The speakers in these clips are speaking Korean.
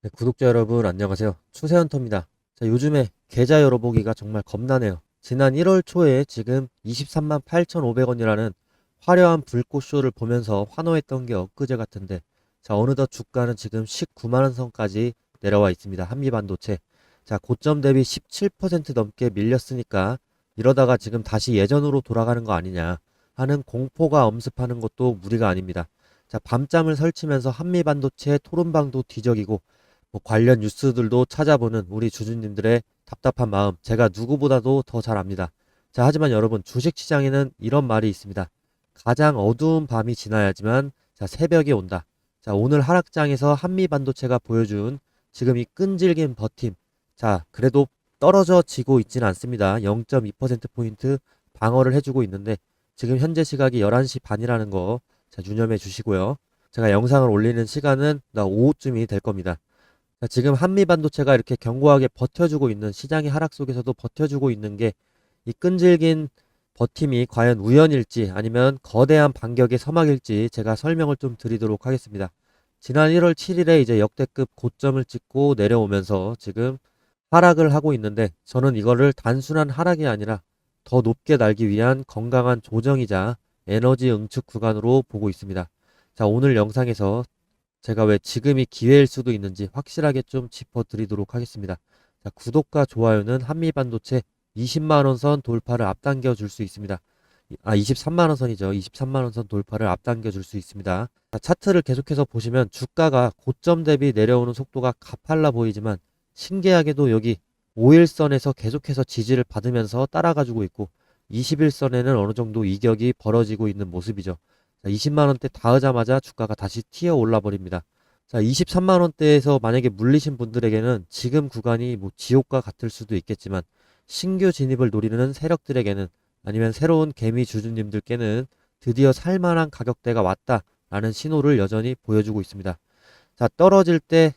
네, 구독자 여러분 안녕하세요. 추세헌터입니다. 자, 요즘에 계좌 열어보기가 정말 겁나네요. 지난 1월 초에 지금 23만 8,500원이라는 화려한 불꽃쇼를 보면서 환호했던 게 엊그제 같은데, 자, 어느덧 주가는 지금 19만원 선까지 내려와 있습니다. 한미반도체. 자, 고점 대비 17% 넘게 밀렸으니까 이러다가 지금 다시 예전으로 돌아가는 거 아니냐 하는 공포가 엄습하는 것도 무리가 아닙니다. 자, 밤잠을 설치면서 한미반도체 토론방도 뒤적이고 뭐 관련 뉴스들도 찾아보는 우리 주주님들의 답답한 마음 제가 누구보다도 더 잘 압니다. 자, 하지만 여러분 주식시장에는 이런 말이 있습니다. 가장 어두운 밤이 지나야지만 자, 새벽이 온다. 자, 오늘 하락장에서 한미반도체가 보여준 지금 이 끈질긴 버팀. 자, 그래도 떨어져 지고 있지는 않습니다. 0.2%포인트 방어를 해주고 있는데 지금 현재 시각이 11시 반이라는 거 자, 유념해 주시고요. 제가 영상을 올리는 시간은 오후쯤이 될 겁니다. 자, 지금 한미반도체가 이렇게 견고하게 버텨주고 있는 시장의 하락 속에서도 버텨주고 있는 게 이 끈질긴 버팀이 과연 우연일지 아니면 거대한 반격의 서막일지 제가 설명을 좀 드리도록 하겠습니다. 지난 1월 7일에 이제 역대급 고점을 찍고 내려오면서 지금 하락을 하고 있는데 저는 이거를 단순한 하락이 아니라 더 높게 날기 위한 건강한 조정이자 에너지 응축 구간으로 보고 있습니다. 자, 오늘 영상에서 제가 왜 지금이 기회일 수도 있는지 확실하게 좀 짚어드리도록 하겠습니다. 자, 구독과 좋아요는 한미반도체 20만원 선 돌파를 앞당겨 줄 수 있습니다. 23만원 선이죠. 23만원 선 돌파를 앞당겨 줄 수 있습니다. 자, 차트를 계속해서 보시면 주가가 고점 대비 내려오는 속도가 가팔라 보이지만 신기하게도 여기 5일선에서 계속해서 지지를 받으면서 따라가지고 있고 21선에는 어느 정도 이격이 벌어지고 있는 모습이죠. 자, 20만원대 닿으자마자 주가가 다시 튀어 올라 버립니다. 자, 23만원대에서 만약에 물리신 분들에게는 지금 구간이 뭐 지옥과 같을 수도 있겠지만 신규 진입을 노리는 세력들에게는 아니면 새로운 개미 주주님들께는 드디어 살만한 가격대가 왔다라는 신호를 여전히 보여주고 있습니다. 자,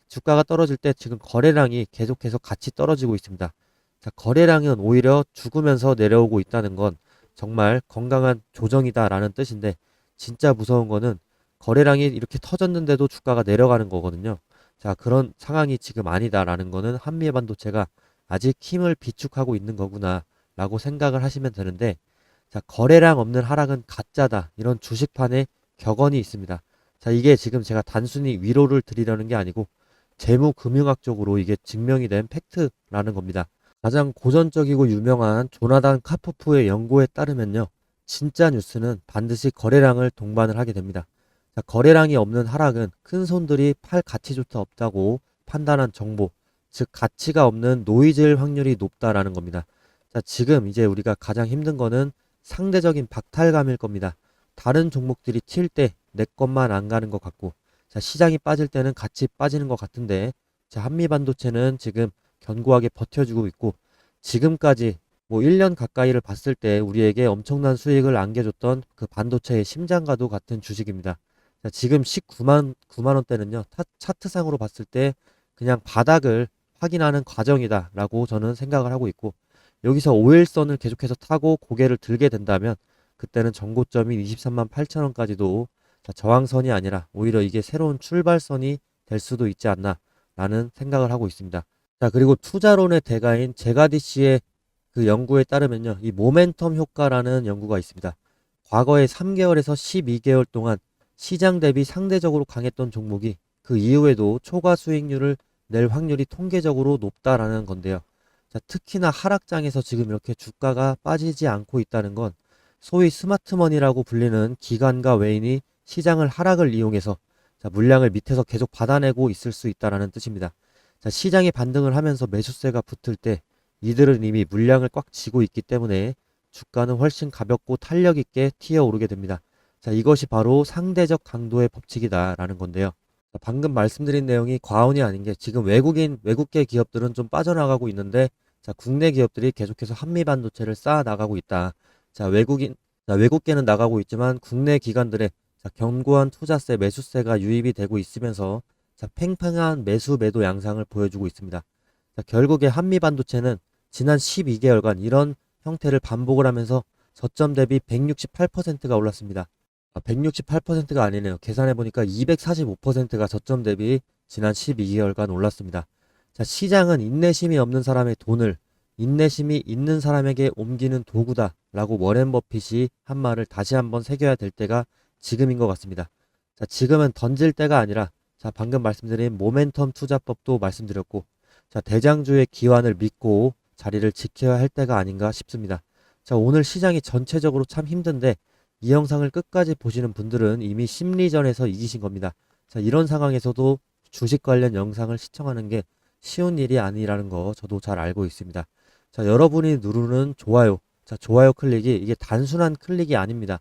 주가가 떨어질 때 지금 거래량이 계속해서 같이 떨어지고 있습니다. 자, 거래량은 오히려 죽으면서 내려오고 있다는 건 정말 건강한 조정이다라는 뜻인데 진짜 무서운 거는 거래량이 이렇게 터졌는데도 주가가 내려가는 거거든요. 자, 그런 상황이 지금 아니다라는 거는 한미의 반도체가 아직 힘을 비축하고 있는 거구나 라고 생각을 하시면 되는데 자, 거래량 없는 하락은 가짜다. 이런 주식판에 격언이 있습니다. 자, 이게 지금 제가 단순히 위로를 드리려는 게 아니고 재무금융학적으로 이게 증명이 된 팩트라는 겁니다. 가장 고전적이고 유명한 조나단 카포프의 연구에 따르면요. 진짜 뉴스는 반드시 거래량을 동반을 하게 됩니다. 자, 거래량이 없는 하락은 큰 손들이 팔 가치조차 없다고 판단한 정보, 즉 가치가 없는 노이즈일 확률이 높다라는 겁니다. 자, 지금 이제 우리가 가장 힘든 거는 상대적인 박탈감일 겁니다. 다른 종목들이 튈 때 내 것만 안 가는 것 같고, 자, 시장이 빠질 때는 같이 빠지는 것 같은데, 자, 한미반도체는 지금 견고하게 버텨주고 있고, 지금까지 뭐 1년 가까이를 봤을 때 우리에게 엄청난 수익을 안겨줬던 그 반도체의 심장과도 같은 주식입니다. 자, 지금 9만 원대는요, 차트상으로 봤을 때 그냥 바닥을 확인하는 과정이다라고 저는 생각을 하고 있고, 여기서 5일선을 계속해서 타고 고개를 들게 된다면 그때는 전고점인 23만 8천 원까지도 저항선이 아니라 오히려 이게 새로운 출발선이 될 수도 있지 않나 라는 생각을 하고 있습니다. 자, 그리고 투자론의 대가인 제가디 씨의 그 연구에 따르면요. 이 모멘텀 효과라는 연구가 있습니다. 과거에 3개월에서 12개월 동안 시장 대비 상대적으로 강했던 종목이 그 이후에도 초과 수익률을 낼 확률이 통계적으로 높다라는 건데요. 자, 특히나 하락장에서 지금 이렇게 주가가 빠지지 않고 있다는 건 소위 스마트머니라고 불리는 기관과 외인이 시장을 하락을 이용해서 자, 물량을 밑에서 계속 받아내고 있을 수 있다라는 뜻입니다. 자, 시장이 반등을 하면서 매수세가 붙을 때 이들은 이미 물량을 꽉 쥐고 있기 때문에 주가는 훨씬 가볍고 탄력 있게 튀어 오르게 됩니다. 자, 이것이 바로 상대적 강도의 법칙이다라는 건데요. 자, 방금 말씀드린 내용이 과언이 아닌 게 지금 외국계 기업들은 좀 빠져나가고 있는데 자, 국내 기업들이 계속해서 한미 반도체를 쌓아 나가고 있다. 자, 외국계는 나가고 있지만 국내 기관들의 자, 견고한 투자세, 매수세가 유입이 되고 있으면서 자, 팽팽한 매수 매도 양상을 보여주고 있습니다. 자, 결국에 한미 반도체는 지난 12개월간 이런 형태를 반복을 하면서 저점 대비 168%가 올랐습니다. 168%가 아니네요. 계산해 보니까 245%가 저점 대비 지난 12개월간 올랐습니다. 자, 시장은 인내심이 없는 사람의 돈을 인내심이 있는 사람에게 옮기는 도구다 라고 워렌 버핏이 한 말을 다시 한번 새겨야 될 때가 지금인 것 같습니다. 자, 지금은 던질 때가 아니라 자, 방금 말씀드린 모멘텀 투자법도 말씀드렸고 자, 대장주의 기환을 믿고 자리를 지켜야 할 때가 아닌가 싶습니다. 자, 오늘 시장이 전체적으로 참 힘든데 이 영상을 끝까지 보시는 분들은 이미 심리전에서 이기신 겁니다. 자, 이런 상황에서도 주식 관련 영상을 시청하는 게 쉬운 일이 아니라는 거 저도 잘 알고 있습니다. 자, 여러분이 누르는 좋아요. 자, 좋아요 클릭이 이게 단순한 클릭이 아닙니다.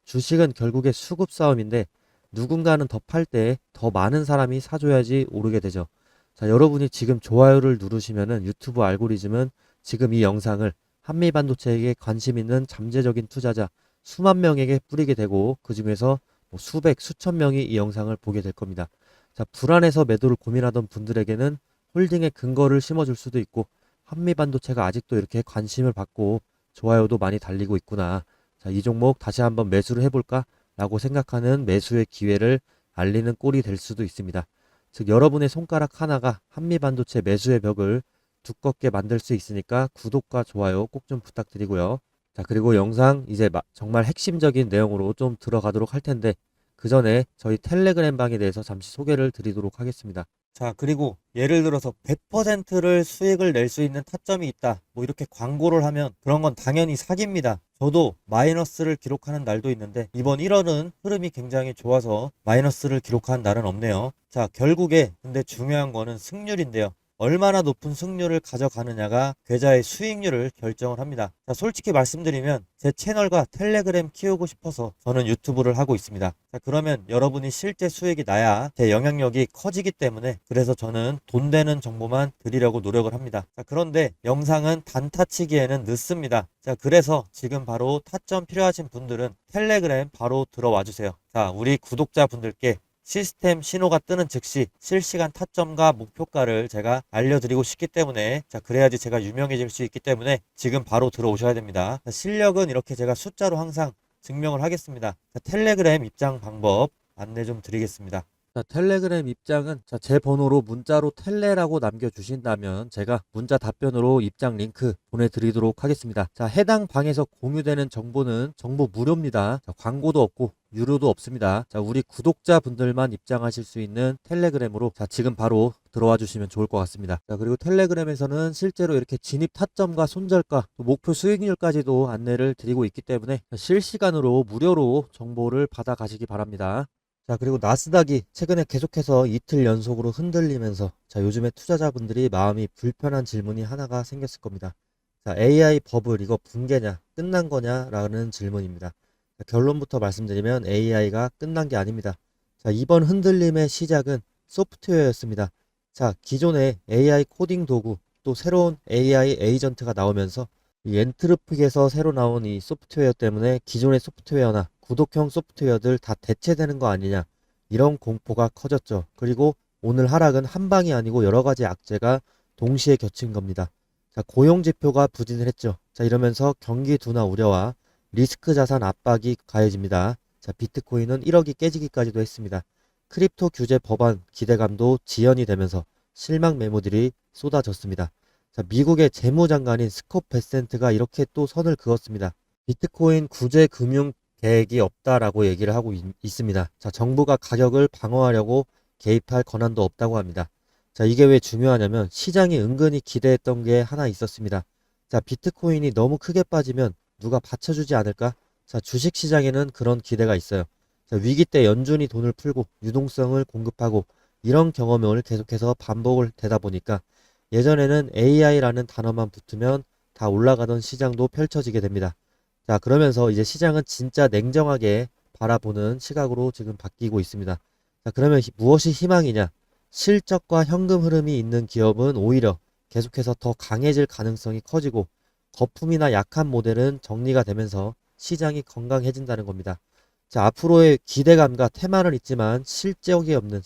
주식은 결국에 수급 싸움인데 누군가는 더 팔 때 더 많은 사람이 사줘야지 오르게 되죠. 자, 여러분이 지금 좋아요를 누르시면은 유튜브 알고리즘은 지금 이 영상을 한미반도체에게 관심 있는 잠재적인 투자자 수만 명에게 뿌리게 되고 그 중에서 뭐 수백, 수천 명이 이 영상을 보게 될 겁니다. 자, 불안해서 매도를 고민하던 분들에게는 홀딩의 근거를 심어줄 수도 있고 한미반도체가 아직도 이렇게 관심을 받고 좋아요도 많이 달리고 있구나. 자, 이 종목 다시 한번 매수를 해볼까? 라고 생각하는 매수의 기회를 알리는 꼴이 될 수도 있습니다. 즉 여러분의 손가락 하나가 한미반도체 매수의 벽을 두껍게 만들 수 있으니까 구독과 좋아요 꼭 좀 부탁드리고요. 자, 그리고 영상 이제 정말 핵심적인 내용으로 좀 들어가도록 할 텐데 그 전에 저희 텔레그램 방에 대해서 잠시 소개를 드리도록 하겠습니다. 자, 그리고 예를 들어서 100%를 수익을 낼 수 있는 타점이 있다. 뭐 이렇게 광고를 하면 그런 건 당연히 사기입니다. 저도 마이너스를 기록하는 날도 있는데 이번 1월은 흐름이 굉장히 좋아서 마이너스를 기록한 날은 없네요. 자, 결국에 근데 중요한 거는 승률인데요. 얼마나 높은 승률을 가져가느냐가 계좌의 수익률을 결정을 합니다. 자, 솔직히 말씀드리면 제 채널과 텔레그램 키우고 싶어서 저는 유튜브를 하고 있습니다. 자, 그러면 여러분이 실제 수익이 나야 제 영향력이 커지기 때문에 그래서 저는 돈 되는 정보만 드리려고 노력을 합니다. 자, 그런데 영상은 단타 치기에는 늦습니다. 자, 그래서 지금 바로 타점 필요하신 분들은 텔레그램 바로 들어와 주세요. 자, 우리 구독자분들께 시스템 신호가 뜨는 즉시 실시간 타점과 목표가를 제가 알려드리고 싶기 때문에 자, 그래야지 제가 유명해질 수 있기 때문에 지금 바로 들어오셔야 됩니다. 자, 실력은 이렇게 제가 숫자로 항상 증명을 하겠습니다. 자, 텔레그램 입장 방법 안내 좀 드리겠습니다. 자, 텔레그램 입장은 자, 제 번호로 문자로 텔레라고 남겨주신다면 제가 문자 답변으로 입장 링크 보내드리도록 하겠습니다. 자, 해당 방에서 공유되는 정보는 정보 무료입니다. 자, 광고도 없고 유료도 없습니다. 자, 우리 구독자분들만 입장하실 수 있는 텔레그램으로 자, 지금 바로 들어와 주시면 좋을 것 같습니다. 자, 그리고 텔레그램에서는 실제로 이렇게 진입 타점과 손절가, 목표 수익률까지도 안내를 드리고 있기 때문에 실시간으로 무료로 정보를 받아 가시기 바랍니다. 자, 그리고 나스닥이 최근에 계속해서 이틀 연속으로 흔들리면서 자, 요즘에 투자자분들이 마음이 불편한 질문이 하나가 생겼을 겁니다. 자, AI 버블 이거 붕괴냐 끝난 거냐 라는 질문입니다. 자, 결론부터 말씀드리면 AI가 끝난 게 아닙니다. 자, 이번 흔들림의 시작은 소프트웨어였습니다. 자, 기존의 AI 코딩 도구 또 새로운 AI 에이전트가 나오면서 이 엔트로픽에서 새로 나온 이 소프트웨어 때문에 기존의 소프트웨어나 구독형 소프트웨어들 다 대체되는 거 아니냐 이런 공포가 커졌죠. 그리고 오늘 하락은 한 방이 아니고 여러 가지 악재가 동시에 겹친 겁니다. 자, 고용지표가 부진을 했죠. 자, 이러면서 경기 둔화 우려와 리스크 자산 압박이 가해집니다. 자, 비트코인은 1억이 깨지기까지도 했습니다. 크립토 규제 법안 기대감도 지연이 되면서 실망 매물들이 쏟아졌습니다. 자, 미국의 재무장관인 스콧 베센트가 이렇게 또 선을 그었습니다. 비트코인 구제 금융 계획이 없다라고 얘기를 하고 있습니다. 자, 정부가 가격을 방어하려고 개입할 권한도 없다고 합니다. 자, 이게 왜 중요하냐면 시장이 은근히 기대했던 게 하나 있었습니다. 자, 비트코인이 너무 크게 빠지면 누가 받쳐주지 않을까? 자, 주식시장에는 그런 기대가 있어요. 자, 위기 때 연준이 돈을 풀고 유동성을 공급하고 이런 경험을 계속해서 반복을 되다 보니까 예전에는 AI라는 단어만 붙으면 다 올라가던 시장도 펼쳐지게 됩니다. 자, 그러면서 이제 시장은 진짜 냉정하게 바라보는 시각으로 지금 바뀌고 있습니다. 자, 그러면 무엇이 희망이냐? 실적과 현금 흐름이 있는 기업은 오히려 계속해서 더 강해질 가능성이 커지고 거품이나 약한 모델은 정리가 되면서 시장이 건강해진다는 겁니다. 자, 앞으로의 기대감과 테마는 있지만 실적이 없는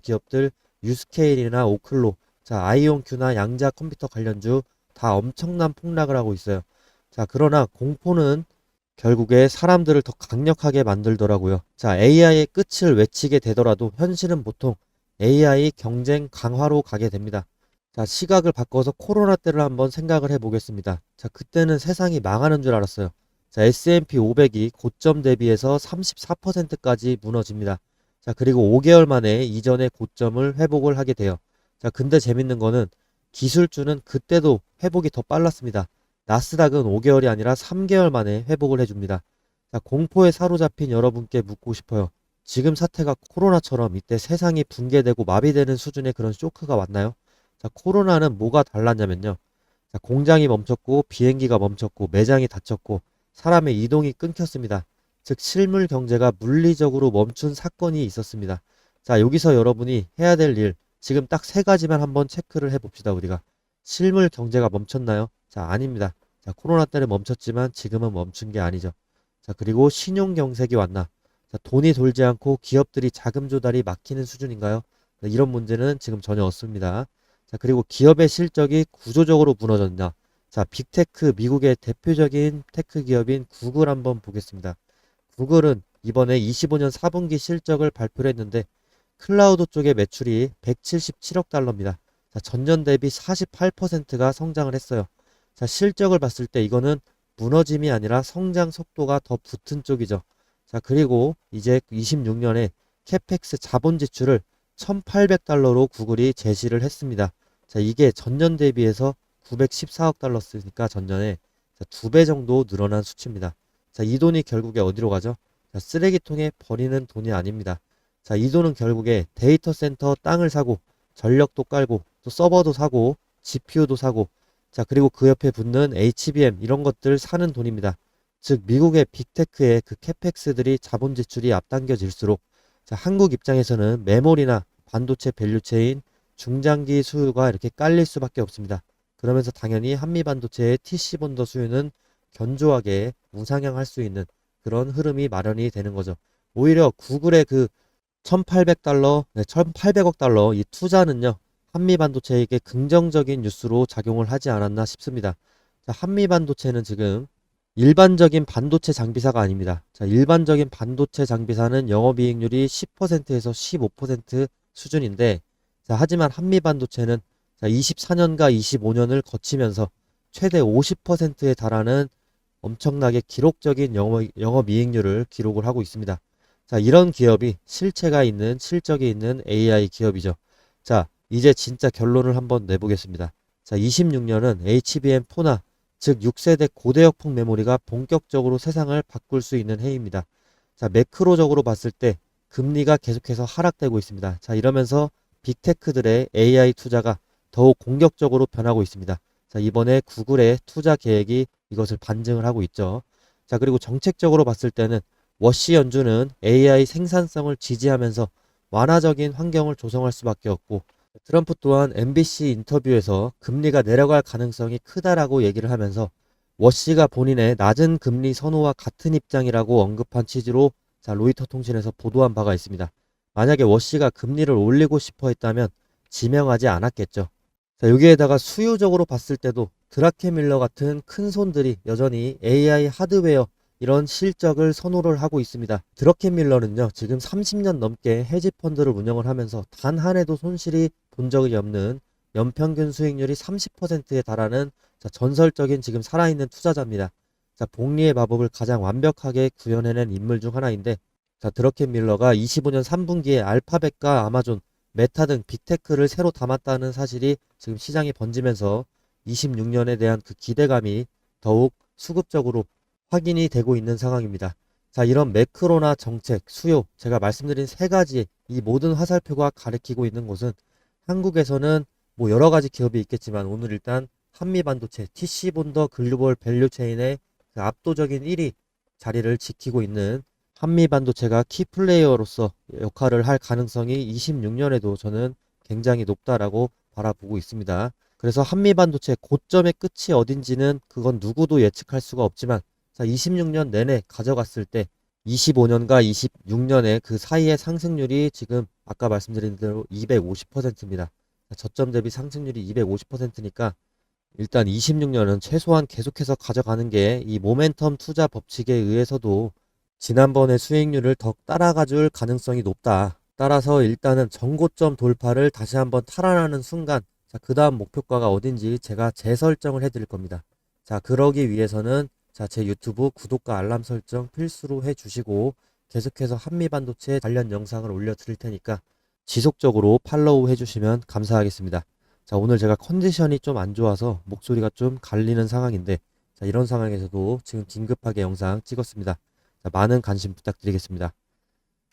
기업들 유스케일이나 오클로 자, 아이온큐나 양자 컴퓨터 관련주 다 엄청난 폭락을 하고 있어요. 자, 그러나 공포는 결국에 사람들을 더 강력하게 만들더라고요. 자, AI의 끝을 외치게 되더라도 현실은 보통 AI 경쟁 강화로 가게 됩니다. 자, 시각을 바꿔서 코로나 때를 한번 생각을 해보겠습니다. 자, 그때는 세상이 망하는 줄 알았어요. 자, S&P 500이 고점 대비해서 34%까지 무너집니다. 자, 그리고 5개월 만에 이전의 고점을 회복을 하게 돼요. 자, 근데 재밌는 거는 기술주는 그때도 회복이 더 빨랐습니다. 나스닥은 5개월이 아니라 3개월 만에 회복을 해줍니다. 자, 공포에 사로잡힌 여러분께 묻고 싶어요. 지금 사태가 코로나처럼 이때 세상이 붕괴되고 마비되는 수준의 그런 쇼크가 왔나요? 자, 코로나는 뭐가 달랐냐면요. 자, 공장이 멈췄고 비행기가 멈췄고 매장이 닫혔고 사람의 이동이 끊겼습니다. 즉 실물 경제가 물리적으로 멈춘 사건이 있었습니다. 자, 여기서 여러분이 해야 될 일, 지금 딱 세 가지만 한번 체크를 해봅시다. 우리가 실물 경제가 멈췄나요? 자, 아닙니다. 자, 코로나 때는 멈췄지만 지금은 멈춘 게 아니죠. 자, 그리고 신용 경색이 왔나? 자, 돈이 돌지 않고 기업들이 자금 조달이 막히는 수준인가요? 자, 이런 문제는 지금 전혀 없습니다. 자, 그리고 기업의 실적이 구조적으로 무너졌냐? 자, 빅테크, 미국의 대표적인 테크 기업인 구글 한번 보겠습니다. 구글은 이번에 25년 4분기 실적을 발표를 했는데 클라우드 쪽의 매출이 177억 달러입니다. 자, 전년 대비 48%가 성장을 했어요. 자, 실적을 봤을 때 이거는 무너짐이 아니라 성장 속도가 더 붙은 쪽이죠. 자, 그리고 이제 26년에 캐펙스 자본 지출을 1,800달러로 구글이 제시를 했습니다. 자, 이게 전년 대비해서 914억 달러였으니까 전년에 2배 정도 늘어난 수치입니다. 자, 이 돈이 결국에 어디로 가죠? 자, 쓰레기통에 버리는 돈이 아닙니다. 자, 이 돈은 결국에 데이터 센터 땅을 사고 전력도 깔고 또 서버도 사고 GPU도 사고 자, 그리고 그 옆에 붙는 HBM 이런 것들 사는 돈입니다. 즉 미국의 빅테크의 그 캐펙스들이 자본 지출이 앞당겨질수록 자, 한국 입장에서는 메모리나 반도체 밸류체인 중장기 수요가 이렇게 깔릴 수밖에 없습니다. 그러면서 당연히 한미반도체의 TC본더 수요는 견조하게 우상향할 수 있는 그런 흐름이 마련이 되는 거죠. 오히려 구글의 그 1,800달러, 1,800억 달러 이 투자는요. 한미반도체에게 긍정적인 뉴스로 작용을 하지 않았나 싶습니다. 자, 한미반도체는 지금 일반적인 반도체 장비사가 아닙니다. 자, 일반적인 반도체 장비사는 영업이익률이 10%에서 15% 수준인데 자, 하지만 한미반도체는 자, 24년과 25년을 거치면서 최대 50%에 달하는 엄청나게 기록적인 영업이익률을 기록을 하고 있습니다. 자, 이런 기업이 실체가 있는, 실적이 있는 AI 기업이죠. 자, 이제 진짜 결론을 한번 내보겠습니다. 자, 26년은 HBM4나 즉 6세대 고대역폭 메모리가 본격적으로 세상을 바꿀 수 있는 해입니다. 자, 매크로적으로 봤을 때 금리가 계속해서 하락되고 있습니다. 자, 이러면서 빅테크들의 AI 투자가 더욱 공격적으로 변하고 있습니다. 자, 이번에 구글의 투자 계획이 이것을 반증을 하고 있죠. 자, 그리고 정책적으로 봤을 때는 워시 연준은 AI 생산성을 지지하면서 완화적인 환경을 조성할 수밖에 없고 트럼프 또한 MBC 인터뷰에서 금리가 내려갈 가능성이 크다라고 얘기를 하면서 워시가 본인의 낮은 금리 선호와 같은 입장이라고 언급한 취지로 자, 로이터 통신에서 보도한 바가 있습니다. 만약에 워시가 금리를 올리고 싶어 했다면 지명하지 않았겠죠. 자, 여기에다가 수요적으로 봤을 때도 드라켄밀러 같은 큰 손들이 여전히 AI 하드웨어 이런 실적을 선호를 하고 있습니다. 드러켄밀러는요, 지금 30년 넘게 헤지펀드를 운영을 하면서 단 한 해도 손실이 본 적이 없는 연평균 수익률이 30%에 달하는 자, 전설적인 지금 살아있는 투자자입니다. 자, 복리의 마법을 가장 완벽하게 구현해낸 인물 중 하나인데, 자, 드러켄밀러가 25년 3분기에 알파벳과 아마존, 메타 등 빅테크를 새로 담았다는 사실이 지금 시장에 번지면서 26년에 대한 그 기대감이 더욱 수급적으로 확인이 되고 있는 상황입니다. 자, 이런 매크로나 정책, 수요, 제가 말씀드린 세 가지 이 모든 화살표가 가리키고 있는 곳은 한국에서는 뭐 여러 가지 기업이 있겠지만 오늘 일단 한미반도체, TC본더 글로벌 밸류체인의 그 압도적인 1위 자리를 지키고 있는 한미반도체가 키플레이어로서 역할을 할 가능성이 26년에도 저는 굉장히 높다라고 바라보고 있습니다. 그래서 한미반도체 고점의 끝이 어딘지는 그건 누구도 예측할 수가 없지만 자, 26년 내내 가져갔을 때 25년과 26년의 그 사이의 상승률이 지금 아까 말씀드린 대로 250%입니다. 저점 대비 상승률이 250%니까 일단 26년은 최소한 계속해서 가져가는 게 이 모멘텀 투자 법칙에 의해서도 지난번의 수익률을 더 따라가 줄 가능성이 높다. 따라서 일단은 전고점 돌파를 다시 한번 탈환하는 순간, 자, 그 다음 목표가가 어딘지 제가 재설정을 해드릴 겁니다. 자, 그러기 위해서는 자, 제 유튜브 구독과 알람 설정 필수로 해주시고 계속해서 한미반도체 관련 영상을 올려드릴 테니까 지속적으로 팔로우 해주시면 감사하겠습니다. 자, 오늘 제가 컨디션이 좀 안 좋아서 목소리가 좀 갈리는 상황인데, 자, 이런 상황에서도 지금 긴급하게 영상 찍었습니다. 자, 많은 관심 부탁드리겠습니다.